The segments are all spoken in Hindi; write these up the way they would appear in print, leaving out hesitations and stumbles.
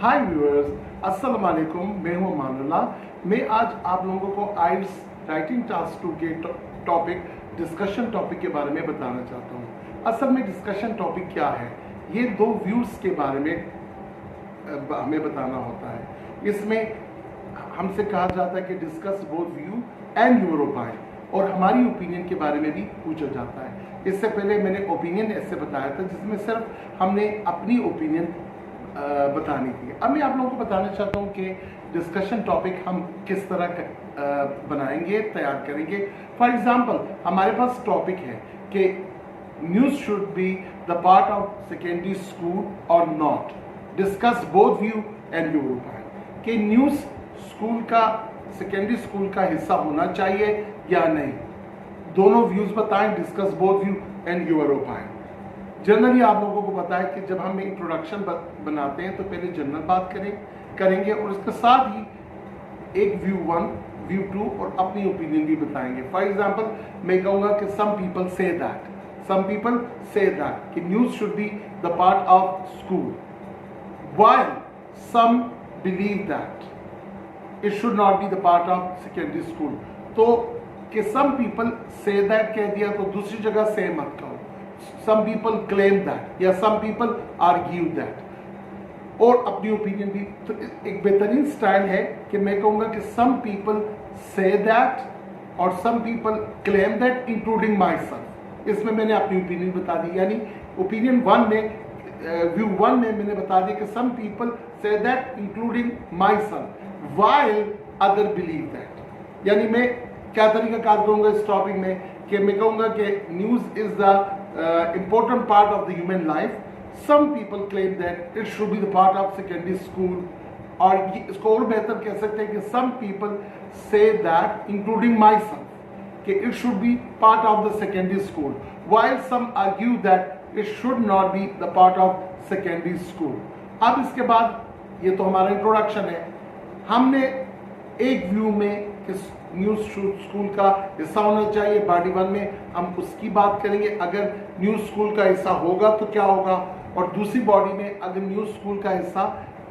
हाय व्यूअर्स, अस्सलाम वालेकुम। मैं हूं अमानुल्लाह। मैं आज आप लोगों को आइल्स राइटिंग टास्क 2 के डिस्कशन टॉपिक के बारे में बताना चाहता हूं। असल में डिस्कशन टॉपिक क्या है, ये दो व्यूज़ के बारे में हमें बताना होता है। इसमें हमसे कहा जाता है कि discuss both view and your opinion, और हमारी ओपिनियन के बारे में भी पूछा जाता है। इससे पहले मैंने ओपिनियन ऐसे बताया था जिसमें सिर्फ हमने अपनी ओपिनियन बतानी थी। अब मैं आप लोगों को बताना चाहता हूँ कि डिस्कशन टॉपिक हम किस तरह बनाएंगे, तैयार करेंगे। फॉर एग्जांपल, हमारे पास टॉपिक है कि news should be the part of secondary school or not, discuss both view and your opinion, कि न्यूज़ स्कूल का सेकेंडरी स्कूल का हिस्सा होना चाहिए या नहीं। दोनों व्यूज बताएं, discuss both view and your opinion. Generally आप लोगों को पता है कि जब हम इंट्रोडक्शन बनाते हैं तो पहले जनरल बात करेंगे और इसके साथ ही एक व्यू 1, व्यू 2 और अपनी ओपिनियन भी बताएंगे। फॉर एग्जांपल, मैं कहूँगा कि सम पीपल से दैट कि news should be the part of school, while some believe that it should not be the part of secondary school. तो कि सम पीपल से दैट कह दिया तो दूसरी जगह से मत कहो। Some people claim that या some people argue that, और अपनी ओपिनियन भी। तो एक बेहतरीन स्टाइल है कि मैं कहूँगा कि some people say that और some people claim that including myself। इसमें मैंने अपनी ओपिनियन बता दी, यानी ओपिनियन 1 में, व्यू 1 में मैंने बता दिया कि some people say that including myself while other believe that। यानी मैं क्या तरीका कार करूँगा इस टॉपिक में कि मैं कहूँगा कि news is the important part of the human life. Some people claim that it should be the part of secondary school, और इसको और बेहतर कह सकते हैं कि some people say that including myself कि it should be part of the secondary school, while some argue that it should not be the part of secondary school। अब इसके बाद ये तो हमारा इंट्रोडक्शन है। हमने एक व्यू में किस न्यूज़ स्कूल का हिस्सा होना चाहिए, बॉडी 1 में हम उसकी बात करेंगे। अगर न्यूज़ स्कूल का हिस्सा होगा तो क्या होगा, और दूसरी बॉडी में अगर न्यूज़ स्कूल का हिस्सा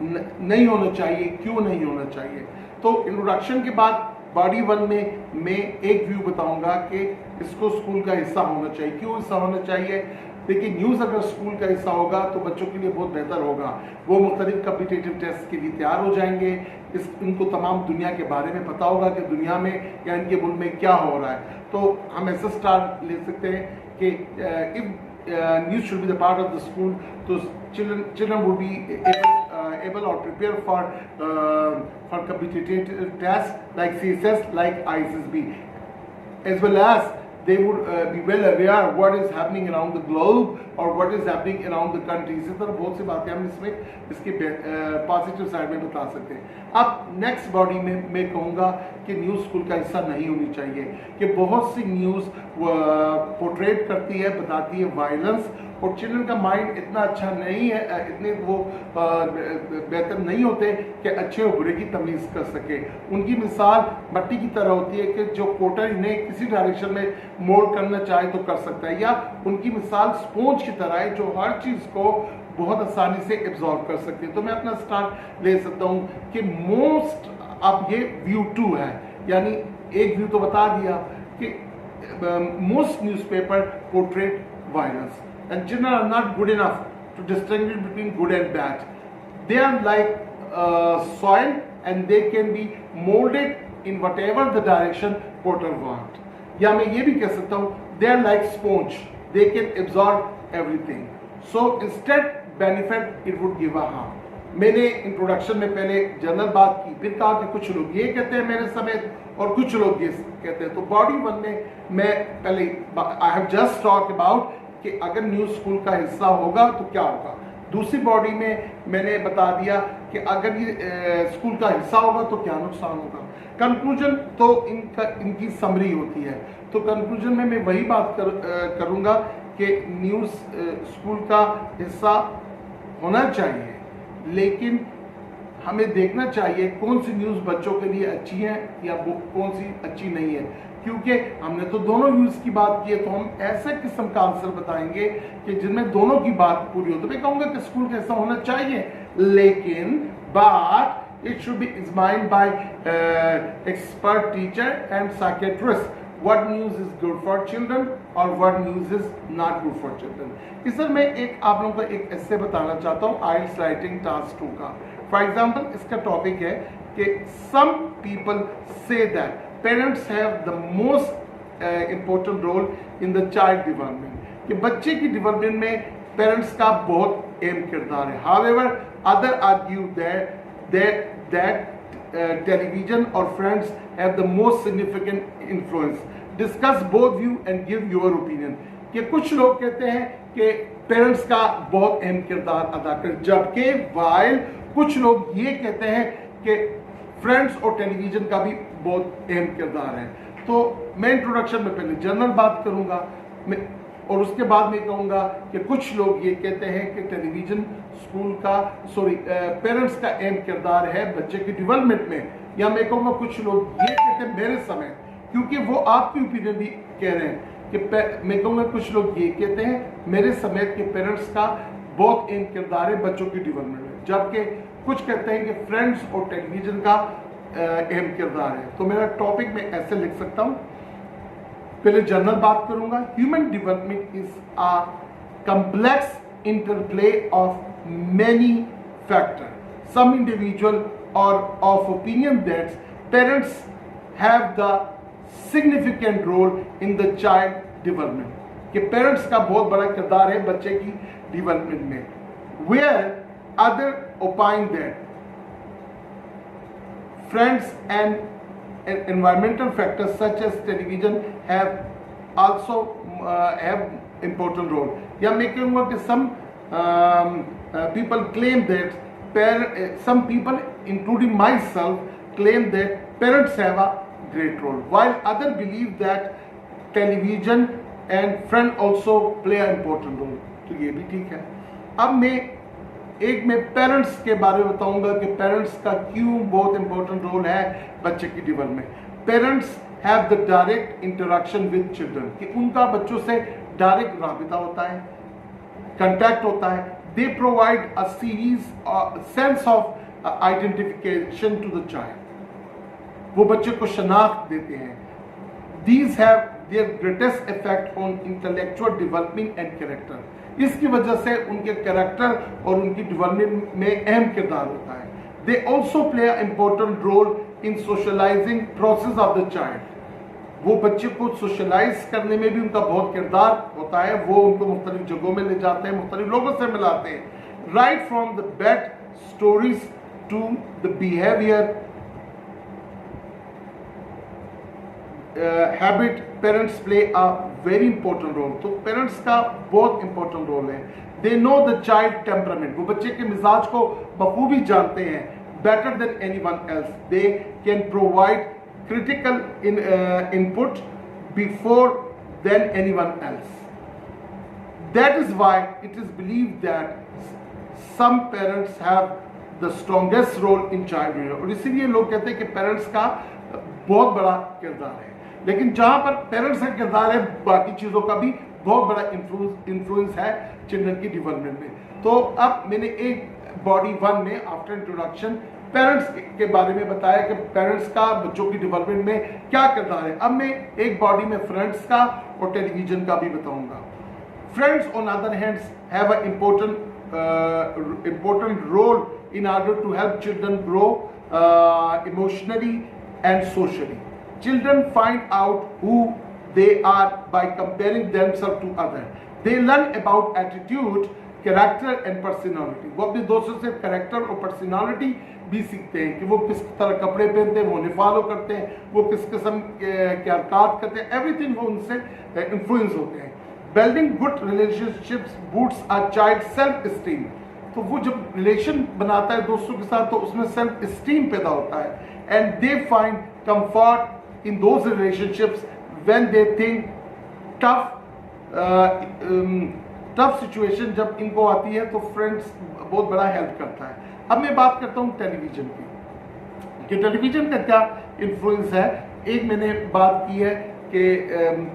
नहीं होना चाहिए, क्यों नहीं होना चाहिए। तो इंट्रोडक्शन के बाद बॉडी 1 में मैं एक व्यू बताऊंगा कि इसको स्कूल का हिस्सा होना चाहिए, क्यों हिस्सा होना चाहिए। देखिए, न्यूज़ अगर स्कूल का हिस्सा होगा तो बच्चों के लिए बहुत बेहतर होगा। वो मुख्तलिफ कॉम्पिटिटिव टेस्ट के लिए तैयार हो जाएंगे। इनको तमाम दुनिया के बारे में पता होगा कि दुनिया में या इनके मुल्क में क्या हो रहा है। तो हम ऐसा स्टार्ट ले सकते हैं कि if news should be the part of the school, तो children would be able or prepare for competitive tests like CSS, like ISSB, as well as they would be well aware what is happening around the globe or what is happening around the country। इसी तरह बहुत सी बातें हम इसमें इसके पॉजिटिव साइड में बता सकते हैं। अब नेक्स्ट बॉडी में मैं कहूँगा कि न्यूज़ स्कूल का हिस्सा नहीं होनी चाहिए, कि बहुत सी न्यूज़ पोर्ट्रेट करती है, बताती है वायलेंस, और चिल्ड्रन का माइंड इतना अच्छा नहीं है, इतने वो बेहतर नहीं होते कि अच्छे और बुरे की तमीज़ कर सके। उनकी मिसाल मट्टी की तरह होती है कि जो पोटर इन्हें किसी डायरेक्शन में मोल्ड करना चाहे तो कर सकता है, या उनकी मिसाल स्पॉन्ज की तरह है जो हर चीज़ को बहुत आसानी से एब्जॉर्ब कर सकती है। तो मैं अपना स्टार्ट ले सकता हूँ कि मोस्ट, अब ये व्यू 2 है, यानी एक व्यू तो बता दिया कि most newspaper portrait violence and children are not good enough to distinguish between good and bad. They are like soil and they can be molded in whatever the direction potter want. या मैं ये भी कह सकता हूँ they are like sponge, they can absorb everything. So instead benefit it would give a harm. मैंने इंट्रोडक्शन में पहले जनरल बात की, फिर कहा कि कुछ लोग ये कहते हैं मेरे समेत और कुछ लोग ये कहते हैं। तो बॉडी 1 में मैं पहले I have just talk about कि अगर न्यूज़ स्कूल का हिस्सा होगा तो क्या होगा। दूसरी बॉडी में मैंने बता दिया कि अगर ये स्कूल का हिस्सा होगा तो क्या नुकसान होगा। कंक्लूजन तो इनकी समरी होती है। तो कंक्लूजन में मैं वही बात करूँगा कि न्यूज़ स्कूल का हिस्सा होना चाहिए, लेकिन हमें देखना चाहिए कौन सी न्यूज़ बच्चों के लिए अच्छी है या वो कौन सी अच्छी नहीं है। क्योंकि हमने तो दोनों व्यूज की बात की है, तो हम ऐसे किस्म का आंसर बताएंगे कि जिनमें दोनों की बात पूरी हो। तो मैं कहूँगा कि स्कूल कैसा होना चाहिए, लेकिन बात it should be examined by expert teacher and psychiatrist. What news is good for children or what news is not good for children. इस सर मैं एक आप लोगों को एक ऐसे बताना चाहता हूँ IELTS राइटिंग टास्क 2 का। फॉर एग्जाम्पल इसका टॉपिक है कि some people say that parents have the most important role in the child development, कि बच्चे की डेवलपमेंट में पेरेंट्स का बहुत अहम किरदार है। However, other argue that television or friends have the most significant influence. Discuss both view and give your opinion. कि कुछ लोग कहते हैं कि पेरेंट्स का बहुत अहम किरदार अदा कर, जबकि वाइल कुछ लोग ये कहते हैं कि फ्रेंड्स और टेलीविजन का भी बहुत अहम किरदार है। तो मैं इंट्रोडक्शन में पहले जनरल बात करूंगा और उसके बाद मैं कहूँगा कि कुछ लोग ये कहते हैं कि टेलीविजन पेरेंट्स का अहम किरदार है बच्चे की डेवलपमेंट में, या मैं कहूँगा कुछ लोग ये कहते हैं मेरे समय, क्योंकि वो आपकी ओपिनियन भी कह रहे हैं कि मैं कहूँगा कुछ लोग ये कहते हैं मेरे समय के पेरेंट्स का बहुत अहम किरदार है बच्चों की डेवलपमेंट में, जबकि कुछ कहते हैं कि फ्रेंड्स और टेलीविजन का अहम किरदार है। तो मेरा टॉपिक मैं ऐसे लिख सकता हूँ, पहले जनरल बात करूंगा। Human development is a complex interplay of many factor. Some individual are of opinion that parents have the significant role in the child development, कि पेरेंट्स का बहुत बड़ा किरदार है बच्चे की डेवलपमेंट में। Where other opine that friends and environmental factors such as television have also have important role. या मैं कहूँगा कि some people claim that some people including myself claim that parents have a great role, while others believe that television and friend also play an important role. तो ये भी ठीक है। अब मैं पेरेंट्स के बारे में बताऊंगा कि पेरेंट्स का क्यों बहुत इंपॉर्टेंट रोल है बच्चे की डेवलपमेंट में। Parents have the direct interaction with children, कि उनका बच्चों से डायरेक्ट राबिता होता है, कंटैक्ट होता है। They provide a sense of identification to the child, वो बच्चे को शनाख्त देते हैं। These have their greatest effect on intellectual development and character, इसकी वजह से उनके कैरेक्टर और उनकी डेवलपमेंट में अहम किरदार होता है। They also play a important role in socialising process of the child, वो बच्चे को सोशलाइज करने में भी उनका बहुत किरदार होता है। वो उनको मुख्तलिफ जगहों में ले जाते हैं, मुख्तलिफ लोगों से मिलाते हैं। Right from the bed stories to the behaviour habit, parents play a very important role. तो पेरेंट्स का बहुत इंपॉर्टेंट रोल है। They know the child temperament, वो बच्चे के मिजाज को बखूबी जानते हैं। Better than anyone else, they can provide critical input before than anyone else. That is why it is believed that some parents have the strongest role in child rearing. और इसीलिए लोग कहते हैं कि पेरेंट्स का बहुत बड़ा किरदार है, लेकिन जहाँ पर पेरेंट्स का किरदार है बाकी चीज़ों का भी बहुत बड़ा इन्फ्लुएंस है चिल्ड्रन की डेवलपमेंट में। तो अब मैंने एक बॉडी 1 में आफ्टर इंट्रोडक्शन पेरेंट्स के बारे में बताया कि पेरेंट्स का बच्चों की डेवलपमेंट में क्या किरदार है। अब मैं एक बॉडी में फ्रेंड्स का और टेलीविजन का भी बताऊंगा। Friends on other hands have a important role in order to help children grow emotionally and socially. Children find out who they are by comparing themselves to others. They learn about attitude, character and personality. वो अपने दोस्तों से कैरेक्टर और पर्सनालिटी भी सीखते हैं कि वो किस तरह कपड़े पहनते हैं, वो उन्हें फॉलो करते हैं, वो किस किस्म के हरकत करते हैं, एवरीथिंग वो उनसे इन्फ्लुएंस होते हैं। Building good relationships boosts a child's self-esteem. तो वो जब रिलेशन बनाता है दोस्तों के साथ तो उसमें सेल्फ एस्टीम पैदा होता है। And they find comfort in those relationships when they think tough situation जब इनको आती है तो फ्रेंड्स बहुत बड़ा हेल्प करता है। अब मैं बात करता हूँ टेलीविजन की कि टेलीविजन का क्या इन्फ्लुएंस है। एक मैंने बात की है कि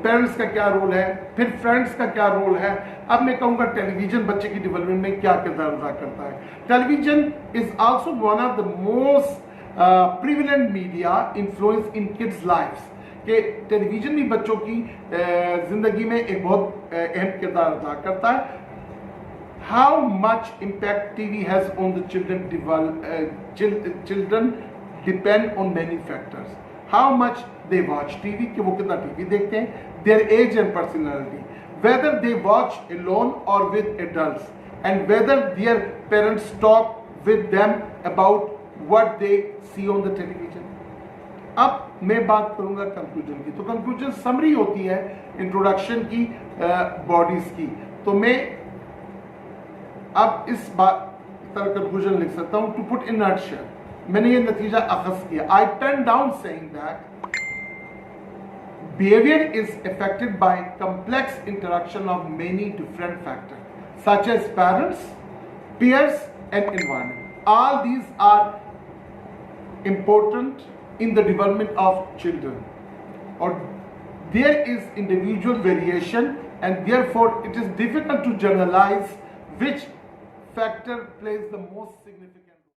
पेरेंट्स का क्या रोल है, फिर फ्रेंड्स का क्या रोल है। अब मैं कहूँगा टेलीविजन बच्चे की डेवलपमेंट में क्या किरदार अदा करता है। Television is also one of the most prevalent media influence in kids lifes, कि टेलीविजन भी बच्चों की जिंदगी में एक बहुत अहम किरदार अदा करता है। How much impact TV has on the children depend on many factors. How much they watch TV, कि वो कितना टीवी देखते हैं, their age and personality, whether they watch alone or with adults, and whether their parents talk with them about what they see on the television. अब मैं बात करूंगा कंक्लूजन की। तो कंक्लूजन समरी होती है इंट्रोडक्शन की बॉडीज की। तो मैं अब इस बात तरह कंक्लूजन लिख सकता हूं, टू पुट इन नटशेल, मैंने ये नतीजा अखज़ किया। I pen down saying that behavior is affected by complex interaction of many different factors such as parents, peers and environment. All these are important in the development of children, or there is individual variation and therefore it is difficult to generalize which factor plays the most significant